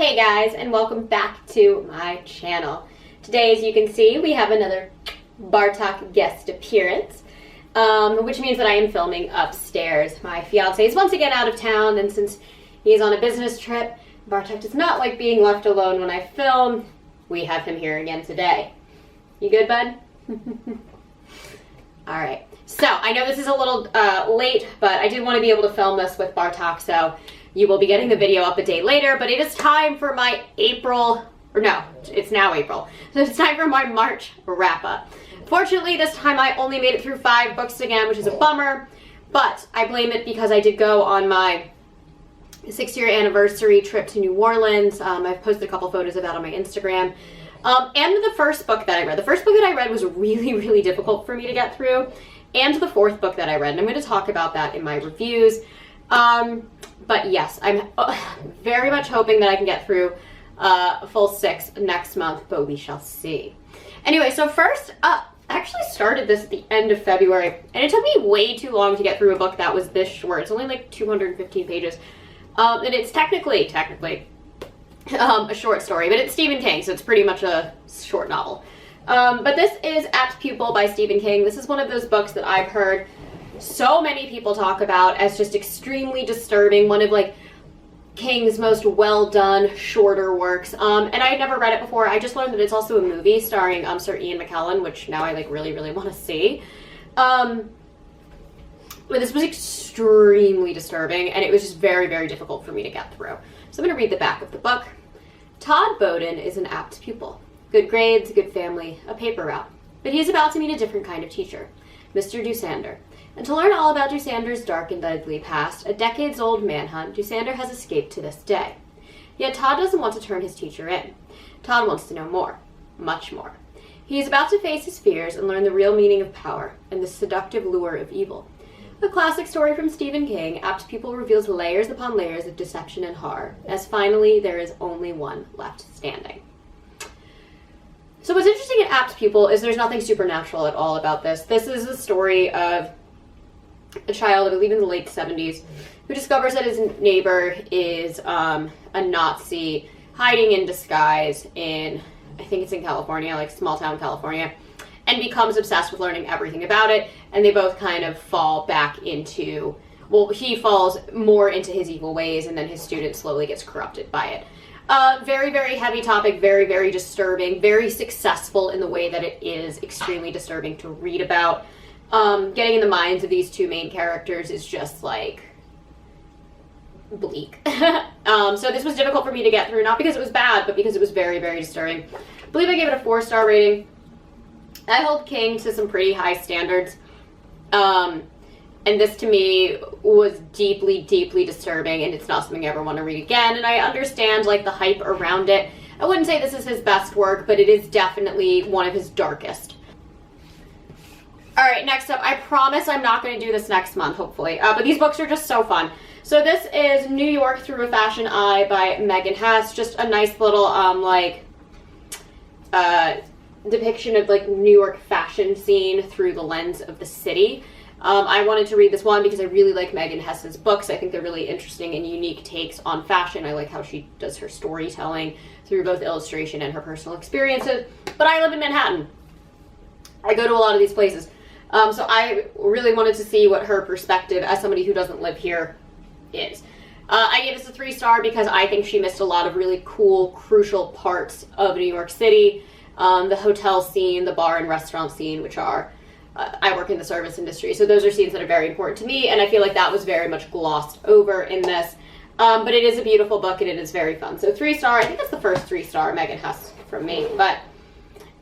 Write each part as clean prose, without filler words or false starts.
Hey guys, and welcome back to my channel. Today, as you can see, we have another Bartok guest appearance, which means that I am filming upstairs. My fiance is once again out of town, and since he is on a business trip, Bartok does not like being left alone when I film. We have him here again today. You good, bud? Alright, so I know this is a little late, but I did want to be able to film this with Bartok, so you will be getting the video up a day later, but it is time for my it's now April. So it's time for my March wrap-up. Fortunately, this time I only made it through 5 books again, which is a bummer, but I blame it because I did go on my 6-year anniversary trip to New Orleans. I've posted a couple photos of that on my Instagram. And the first book that I read. The first book that I read was really, really difficult for me to get through, and the 4th book that I read, and I'm going to talk about that in my reviews. But yes, I'm very much hoping that I can get through a full 6 next month, but we shall see. Anyway, so first up, I actually started this at the end of February, and it took me way too long to get through a book that was this short. It's only like 215 pages, and it's technically a short story, but it's Stephen King, so it's pretty much a short novel. But this is Apt Pupil by Stephen King. This is one of those books that I've heard so many people talk about as just extremely disturbing, one of like King's most well done shorter works, and I had never read it before. I just learned that it's also a movie starring Sir Ian McKellen, which now I like really want to see. But this was extremely disturbing, and it was just very difficult for me to get through. So I'm going to read the back of the book. Todd Bowden is an apt pupil. Good grades, good family, a paper route. But he is about to meet a different kind of teacher, Mr. Dusander. And to learn all about Dusander's dark and deadly past, a decades-old manhunt, Dusander has escaped to this day. Yet Todd doesn't want to turn his teacher in. Todd wants to know more, much more. He is about to face his fears and learn the real meaning of power and the seductive lure of evil. A classic story from Stephen King, Apt Pupil reveals layers upon layers of deception and horror, as finally there is only one left standing. So what's interesting in Apt Pupil is there's nothing supernatural at all about this. This is a story of a child, I believe in the late 70s, who discovers that his neighbor is a Nazi hiding in disguise in, I think it's in California, like small town California, and becomes obsessed with learning everything about it, and they both kind of fall back into, well, he falls more into his evil ways, and then his student slowly gets corrupted by it. Very heavy topic, very disturbing, very successful in the way that it is extremely disturbing to read about. Getting in the minds of these two main characters is just like bleak. So this was difficult for me to get through, not because it was bad, but because it was very disturbing. I believe I gave it a 4-star rating. I hold King to some pretty high standards, and this to me was deeply disturbing, and it's not something I ever want to read again. And I understand like the hype around it. I wouldn't say this is his best work, but it is definitely one of his darkest. Alright, next up, I promise I'm not going to do this next month, hopefully, but these books are just so fun. So this is New York Through a Fashion Eye by Megan Hess, just a nice little, depiction of, like, New York fashion scene through the lens of the city. I wanted to read this one because I really like Megan Hess's books. I think they're really interesting and unique takes on fashion. I like how she does her storytelling through both illustration and her personal experiences, but I live in Manhattan. I go to a lot of these places. So I really wanted to see what her perspective as somebody who doesn't live here is. I gave this a 3-star because I think she missed a lot of really cool, crucial parts of New York City. The hotel scene, the bar and restaurant scene, which are, I work in the service industry, so those are scenes that are very important to me, and I feel like that was very much glossed over in this. But it is a beautiful book, and it is very fun. So 3-star, I think that's the first 3-star Megan Hess from me, but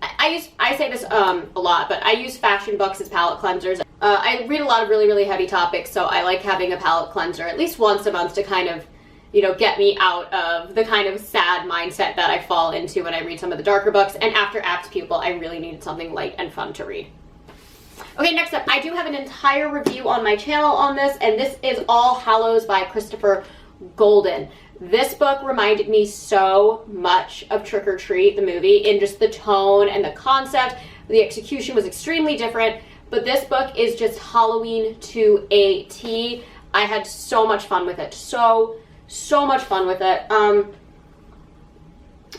I say this a lot, but I use fashion books as palette cleansers. I read a lot of really heavy topics, so I like having a palette cleanser at least once a month to kind of, you know, get me out of the kind of sad mindset that I fall into when I read some of the darker books. And after Apt Pupil, I really needed something light and fun to read. Okay, next up, I do have an entire review on my channel on this, and this is All Hallows by Christopher Golden. This book reminded me so much of Trick or Treat, the movie, in just the tone and the concept. The execution was extremely different, but this book is just Halloween to a T. I had so much fun with it. So much fun with it.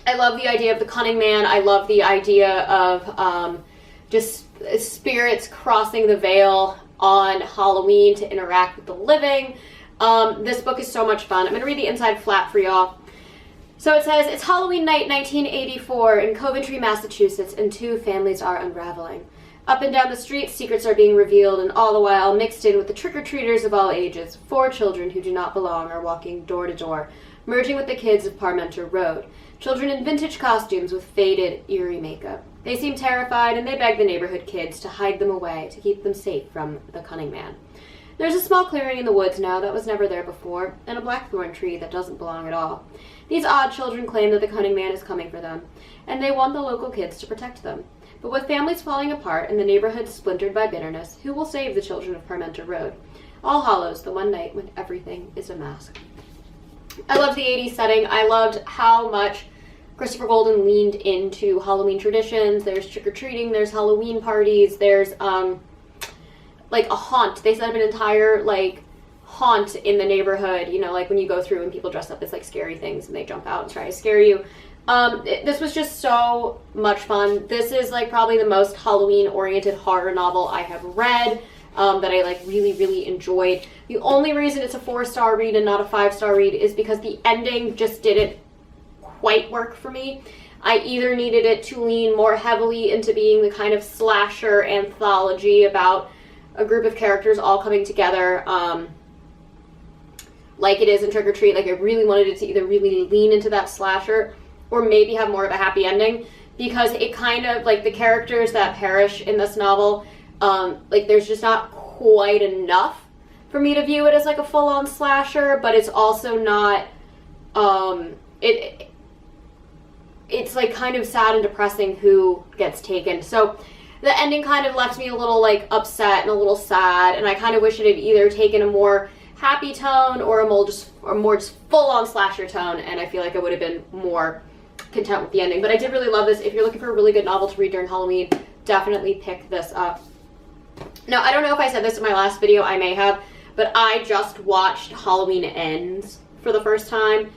I love the idea of the cunning man. I love the idea of just spirits crossing the veil on Halloween to interact with the living. This book is so much fun. I'm going to read the inside flap for y'all. So it says, it's Halloween night 1984 in Coventry, Massachusetts, and two families are unraveling. Up and down the street, secrets are being revealed, and all the while, mixed in with the trick-or-treaters of all ages, 4 children who do not belong are walking door to door, merging with the kids of Parmenter Road. Children in vintage costumes with faded, eerie makeup. They seem terrified, and they beg the neighborhood kids to hide them away to keep them safe from the cunning man. There's a small clearing in the woods now that was never there before, and a blackthorn tree that doesn't belong at all. These odd children claim that the cunning man is coming for them, and they want the local kids to protect them. But with families falling apart and the neighborhood splintered by bitterness, who will save the children of Parmenter Road? All Hallows, the one night when everything is a mask. I loved the 80s setting. I loved how much Christopher Golden leaned into Halloween traditions. There's trick-or-treating, there's Halloween parties, there's like a haunt. They set up an entire like haunt in the neighborhood, you know, like when you go through and people dress up as like scary things and they jump out and try to scare you. This was just so much fun. This is like probably the most Halloween-oriented horror novel I have read, that I like really enjoyed. The only reason it's a 4-star read and not a 5-star read is because the ending just didn't quite work for me. I either needed it to lean more heavily into being the kind of slasher anthology about a group of characters all coming together, like it is in Trick or Treat. Like I really wanted it to either really lean into that slasher or maybe have more of a happy ending, because it kind of, like, the characters that perish in this novel, like, there's just not quite enough for me to view it as, like, a full-on slasher, but it's also not, it's, like, kind of sad and depressing who gets taken. So the ending kind of left me a little, like, upset and a little sad, and I kind of wish it had either taken a more happy tone or a more just full-on slasher tone, and I feel like I would have been more content with the ending. But I did really love this. If you're looking for a really good novel to read during Halloween, definitely pick this up. Now, I don't know if I said this in my last video, I may have, but I just watched Halloween Ends for the first time.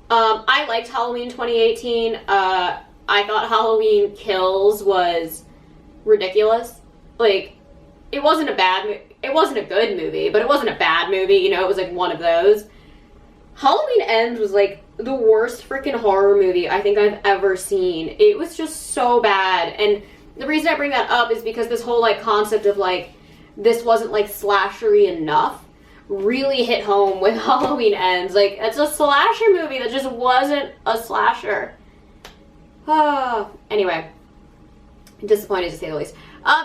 I liked Halloween 2018. I thought Halloween Kills was ridiculous. Like, it wasn't a good movie, but it wasn't a bad movie, you know, it was like one of those. Halloween Ends was like the worst freaking horror movie I think I've ever seen. It was just so bad, and the reason I bring that up is because this whole like concept of like this wasn't like slashery enough really hit home with Halloween Ends. Like, it's a slasher movie that just wasn't a slasher. Anyway, disappointed to say the least.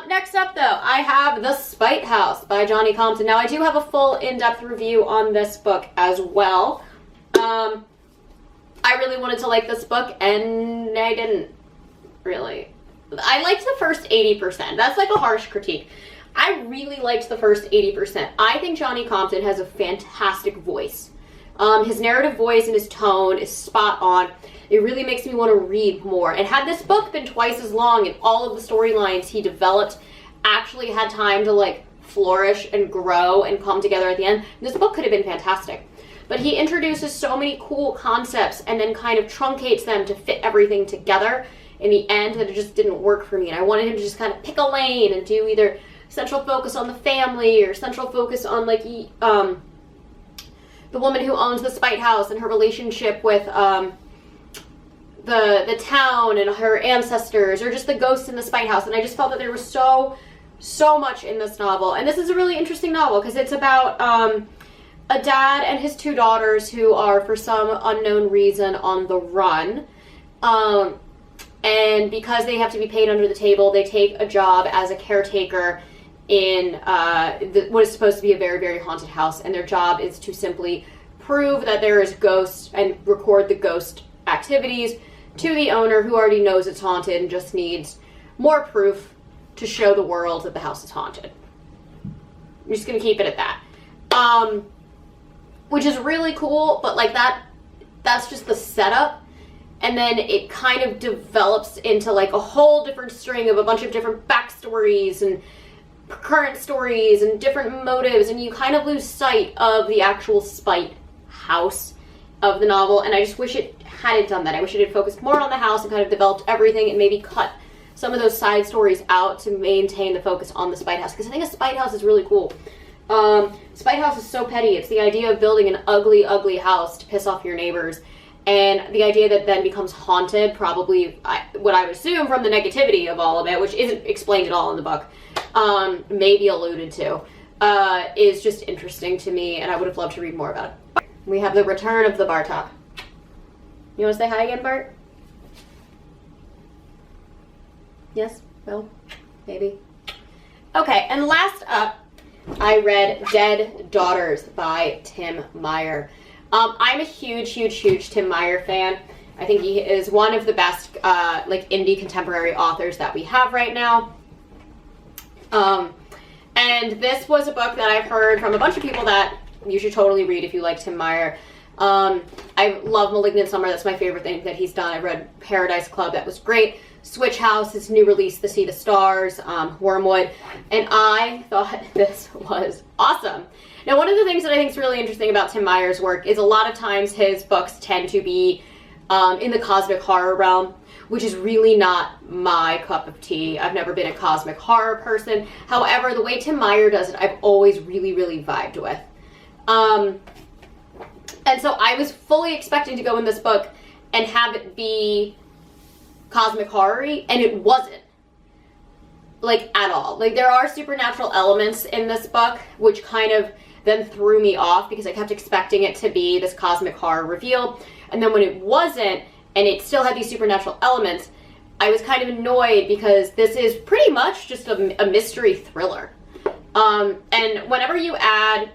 Next up, though, I have The Spite House by Johnny Compton. Now, I do have a full in-depth review on this book as well. I really wanted to like this book, and I didn't really. I liked the first 80%. That's like a harsh critique. I really liked the first 80%. I think Johnny Compton has a fantastic voice. His narrative voice and his tone is spot on. It really makes me want to read more. And had this book been twice as long and all of the storylines he developed actually had time to like flourish and grow and come together at the end, this book could have been fantastic. But he introduces so many cool concepts and then kind of truncates them to fit everything together in the end that it just didn't work for me. And I wanted him to just kind of pick a lane and do either central focus on the family or central focus on like the woman who owns the Spite House and her relationship with the town and her ancestors, or just the ghosts in the Spite House. And I just felt that there was so much in this novel. And this is a really interesting novel because it's about a dad and his 2 daughters who are, for some unknown reason, on the run. And because they have to be paid under the table, they take a job as a caretaker in what is supposed to be a very, very haunted house. And their job is to simply prove that there is ghosts and record the ghost activities to the owner, who already knows it's haunted and just needs more proof to show the world that the house is haunted. I'm just going to keep it at that. Which is really cool, but like that's just the setup. And then it kind of develops into like a whole different string of a bunch of different backstories and current stories and different motives, and you kind of lose sight of the actual Spite House of the novel. And I just wish it hadn't done that. I wish it had focused more on the house and kind of developed everything and maybe cut some of those side stories out to maintain the focus on the Spite House, because I think a Spite House is really cool. Spite House is so petty. It's the idea of building an ugly, ugly house to piss off your neighbors, and the idea that then becomes haunted, probably what I would assume from the negativity of all of it, which isn't explained at all in the book, maybe alluded to, is just interesting to me, and I would have loved to read more about it. We have the return of the Bartok. You want to say hi again, Bart? Yes? No? Maybe? Okay, and last up, I read Dead Daughters by Tim Meyer. I'm a huge, huge, huge Tim Meyer fan. I think he is one of the best like indie contemporary authors that we have right now. And this was a book that I've heard from a bunch of people that you should totally read if you like Tim Meyer. I love Malignant Summer. That's my favorite thing that he's done. I read Paradise Club. That was great. Switch House, his new release, The Sea, the Stars, Wormwood, and I thought this was awesome. Now, one of the things that I think is really interesting about Tim Meyer's work is a lot of times his books tend to be in the cosmic horror realm, which is really not my cup of tea. I've never been a cosmic horror person. However, the way Tim Meyer does it, I've always really, really vibed with. And so I was fully expecting to go in this book and have it be cosmic horror-y, and it wasn't. Like, at all. Like, there are supernatural elements in this book, which kind of then threw me off because I kept expecting it to be this cosmic horror reveal. And then when it wasn't, and it still had these supernatural elements, I was kind of annoyed because this is pretty much just a mystery thriller. And whenever you add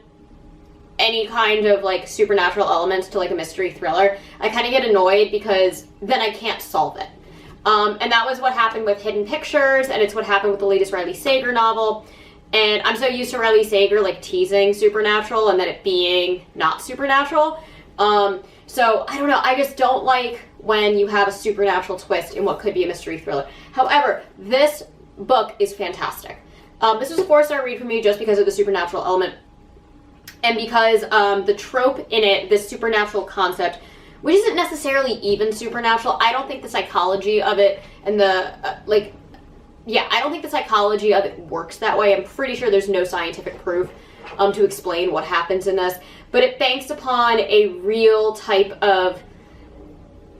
any kind of like supernatural elements to like a mystery thriller, I kind of get annoyed because then I can't solve it. And that was what happened with Hidden Pictures, and it's what happened with the latest Riley Sager novel. And I'm so used to Riley Sager like teasing supernatural and then it being not supernatural. So I don't know, I just don't like when you have a supernatural twist in what could be a mystery thriller. However, this book is fantastic. This was a 4-star read for me just because of the supernatural element. And because the trope in it, this supernatural concept, which isn't necessarily even supernatural, I don't think the psychology of it and the, I don't think the psychology of it works that way. I'm pretty sure there's no scientific proof to explain what happens in this. But it banks upon a real type of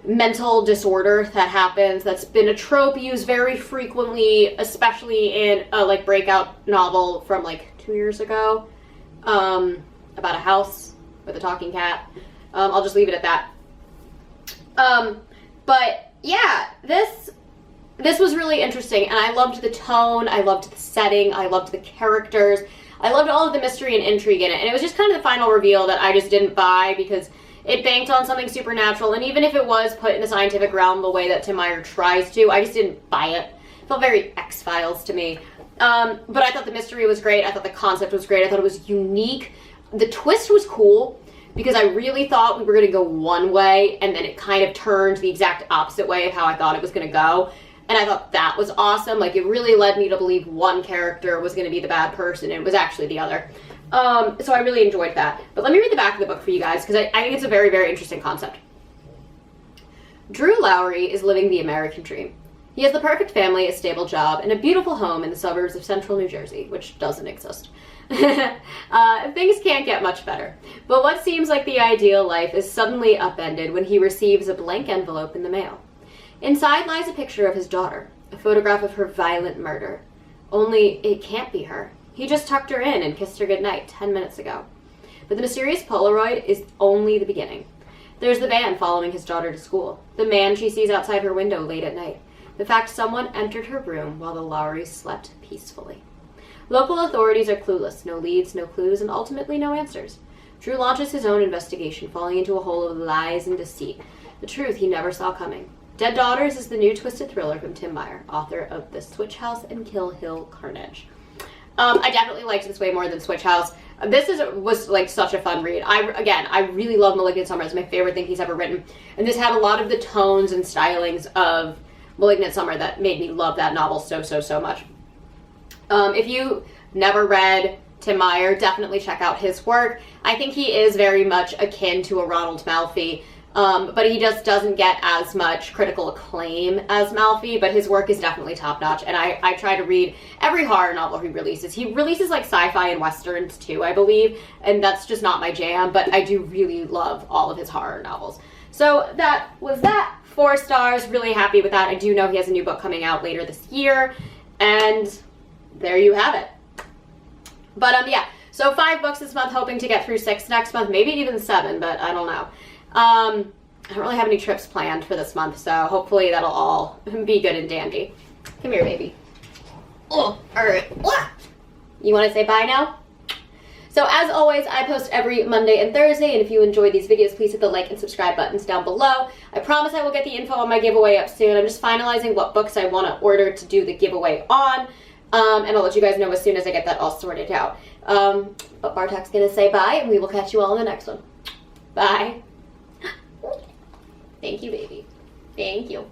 mental disorder that happens. That's been a trope used very frequently, especially in a breakout novel from 2 years ago about a house with a talking cat. I'll just leave it at that. But yeah, this was really interesting, and I loved the tone, I loved the setting, I loved the characters, I loved all of the mystery and intrigue in it, and it was just kind of the final reveal that I just didn't buy because it banked on something supernatural, and even if it was put in the scientific realm the way that Tim Meyer tries to, I just didn't buy it. It felt very X-Files to me. But I thought the mystery was great, I thought the concept was great, I thought it was unique. The twist was cool, because I really thought we were going to go one way, and then it kind of turned the exact opposite way of how I thought it was going to go. And I thought that was awesome. It really led me to believe one character was going to be the bad person, and it was actually the other. So I really enjoyed that. But let me read the back of the book for you guys, because I think it's a very, very interesting concept. Drew Lowry is living the American dream. He has the perfect family, a stable job, and a beautiful home in the suburbs of central New Jersey, which doesn't exist. Things can't get much better. But what seems like the ideal life is suddenly upended when he receives a blank envelope in the mail. Inside lies a picture of his daughter, a photograph of her violent murder. Only it can't be her. He just tucked her in and kissed her goodnight 10 minutes ago. But the mysterious Polaroid is only the beginning. There's the van following his daughter to school, the man she sees outside her window late at night, the fact someone entered her room while the Lowrys slept peacefully. Local authorities are clueless, no leads, no clues, and ultimately no answers. Drew launches his own investigation, falling into a hole of lies and deceit, the truth he never saw coming. Dead Daughters is the new twisted thriller from Tim Meyer, author of The Switch House and Kill Hill Carnage. I definitely liked this way more than Switch House. This was such a fun read. I really love Malignant Summer. It's my favorite thing he's ever written. And this had a lot of the tones and stylings of Malignant Summer that made me love that novel so much. If you never read Tim Meyer, definitely check out his work. I think he is very much akin to a Ronald Malfi. but he just doesn't get as much critical acclaim as Malfi, but his work is definitely top-notch, and I try to read every horror novel he releases. He releases like sci-fi and westerns too, I believe, and that's just not my jam, but I do really love all of his horror novels. So that was that. 4 stars, really happy with that. I do know he has a new book coming out later this year, and there you have it. But yeah, so 5 books this month, hoping to get through 6 next month, maybe even 7, but I don't know. I don't really have any trips planned for this month, so hopefully that'll all be good and dandy. Come here, baby. Oh, all right. You want to say bye now? So as always, I post every Monday and Thursday, and if you enjoy these videos, please hit the like and subscribe buttons down below. I promise I will get the info on my giveaway up soon. I'm just finalizing what books I want to order to do the giveaway on, and I'll let you guys know as soon as I get that all sorted out. But Bartok's going to say bye, and we will catch you all in the next one. Bye. Thank you, baby. Thank you.